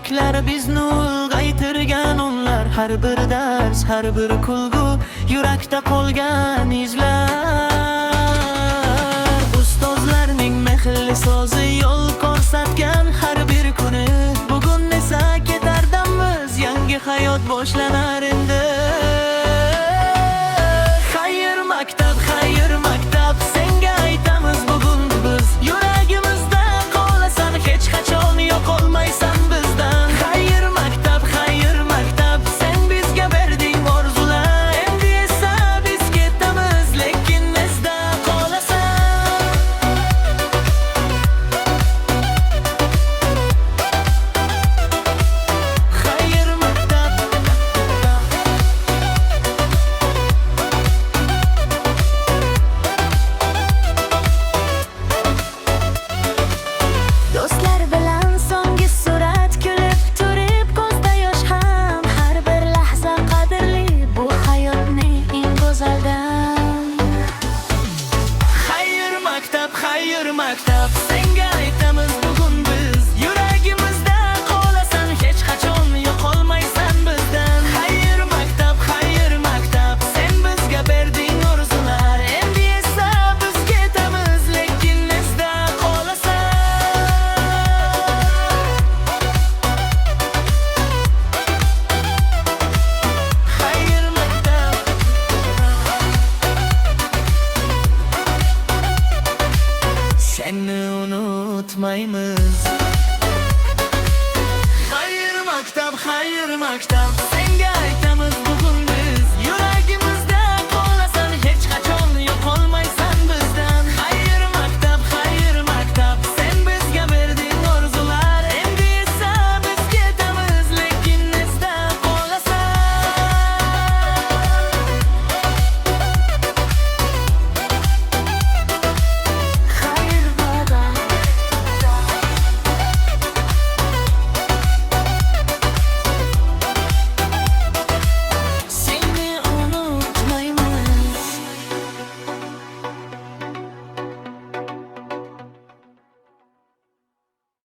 Yurtlar bizni ulg'aytirgan onlar, har bir dars, har bir kulgu yurakda qolgan izlar. Ustozlarning mehrli so'zi yo'l ko'rsatgan har bir kuni, bugun esa ketardamiz, yangi hayot boshlanar endi. Xayr maktab, xayr maktab, senga aytamiz bugun biz. Yuragimizda qolasan, hech qachon yo'qolmaysan bizdan. Xayr maktab, sen bizga berding orzular. Endi esa biz ketamiz, lekin esda qolasan. Xayr maktab, do'stlar bilan so'nggi surat, kulib turib ko'zda yosh ham, har bir lahza qadrli bu hayotning eng go'zaldan. xayr maktab, senga aytamiz bugun biz. Yuragimizda qolasan, hech qachon yo'qolmaysan bizdan. Xayr maktab, sen bizga berding orzular. Endi esa biz ketamiz, lekin esda qolasan. Xayr maktab, seni unutmaymiz. Xayr maktab, senga aytamiz